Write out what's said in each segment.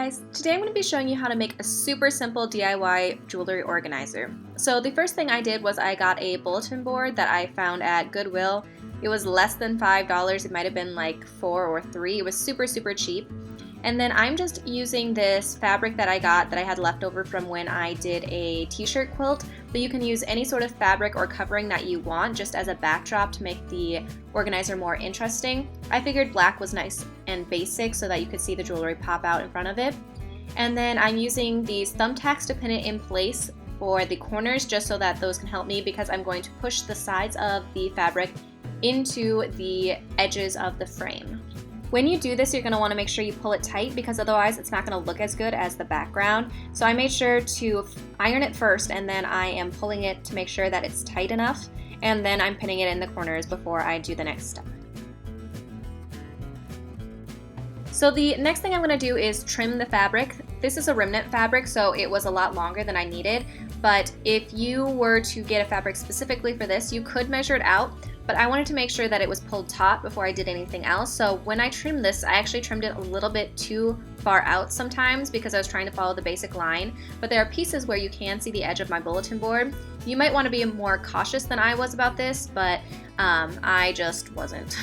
guys! Today I'm going to be showing you how to make a super simple DIY jewelry organizer. So the first thing I did was I got a bulletin board that I found at Goodwill. It was less than $5, it might have been like $4 or $3. It was super cheap. And then I'm just using this fabric that I got that I had left over from when I did a t-shirt quilt, but you can use any sort of fabric or covering that you want just as a backdrop to make the organizer more interesting. I figured black was nice and basic so that you could see the jewelry pop out in front of it. And then I'm using these thumbtacks to pin it in place for the corners just so that those can help me because I'm going to push the sides of the fabric into the edges of the frame. When you do this, you're going to want to make sure you pull it tight because otherwise it's not going to look as good as the background. So I made sure to iron it first and then I am pulling it to make sure that it's tight enough, and then I'm pinning it in the corners before I do the next step. So the next thing I'm going to do is trim the fabric. This is a remnant fabric, so it was a lot longer than I needed, but if you were to get a fabric specifically for this, you could measure it out. But I wanted to make sure that it was pulled taut before I did anything else. So when I trimmed this, I actually trimmed it a little bit too far out sometimes because I was trying to follow the basic line. But there are pieces where you can see the edge of my bulletin board. You might want to be more cautious than I was about this, but I just wasn't.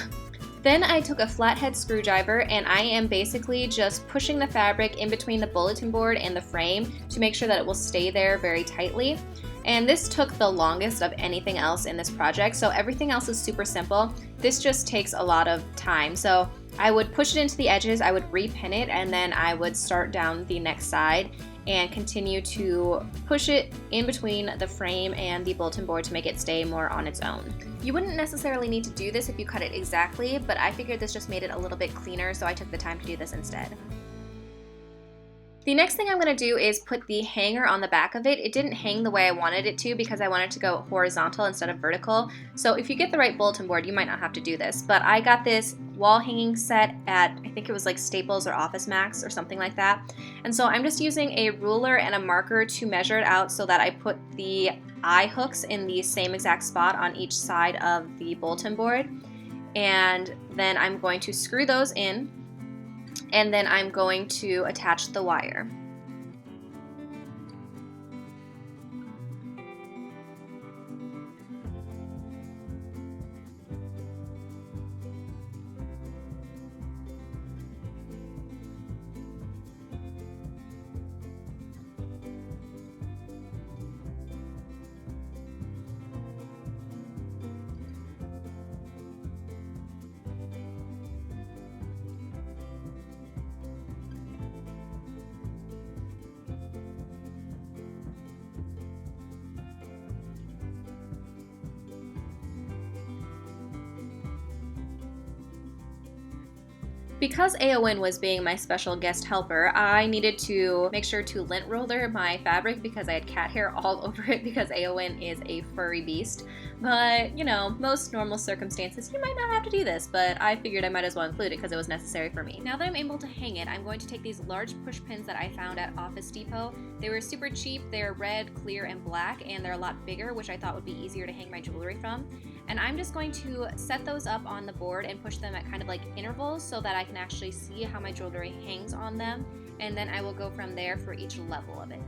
Then I took a flathead screwdriver and I am basically just pushing the fabric in between the bulletin board and the frame to make sure that it will stay there very tightly. And this took the longest of anything else in this project, so everything else is super simple. This just takes a lot of time. So I would push it into the edges, I would repin it, and then I would start down the next side and continue to push it in between the frame and the bulletin board to make it stay more on its own. You wouldn't necessarily need to do this if you cut it exactly, but I figured this just made it a little bit cleaner, so I took the time to do this instead. The next thing I'm going to do is put the hanger on the back of it. It didn't hang the way I wanted it to because I wanted to go horizontal instead of vertical. So if you get the right bulletin board, you might not have to do this. But I got this wall hanging set at, I think it was like Staples or Office Max or something like that. And so I'm just using a ruler and a marker to measure it out so that I put the eye hooks in the same exact spot on each side of the bulletin board. And then I'm going to screw those in. And then I'm going to attach the wire. Because Joann was being my special guest helper, I needed to make sure to lint roller my fabric because I had cat hair all over it because Joann is a furry beast. But, you know, most normal circumstances, you might not have to do this, but I figured I might as well include it because it was necessary for me. Now that I'm able to hang it, I'm going to take these large push pins that I found at Office Depot. They were super cheap, they're red, clear, and black, and they're a lot bigger, which I thought would be easier to hang my jewelry from. And I'm just going to set those up on the board and push them at kind of like intervals so that I can actually see how my jewelry hangs on them, and then I will go from there for each level of it.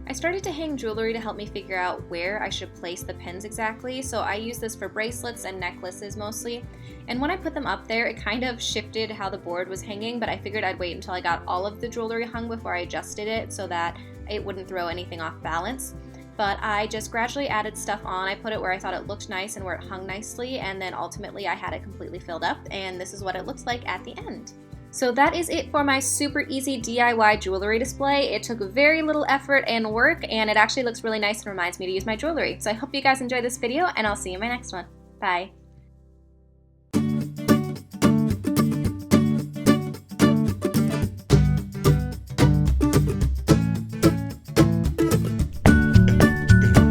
I started to hang jewelry to help me figure out where I should place the pins exactly, so I use this for bracelets and necklaces mostly. And when I put them up there, it kind of shifted how the board was hanging, but I figured I'd wait until I got all of the jewelry hung before I adjusted it so that it wouldn't throw anything off balance. But I just gradually added stuff on. I put it where I thought it looked nice and where it hung nicely, and then ultimately I had it completely filled up, and this is what it looks like at the end. So that is it for my super easy DIY jewelry display. It took very little effort and work, and it actually looks really nice and reminds me to use my jewelry. So I hope you guys enjoyed this video, and I'll see you in my next one. Bye.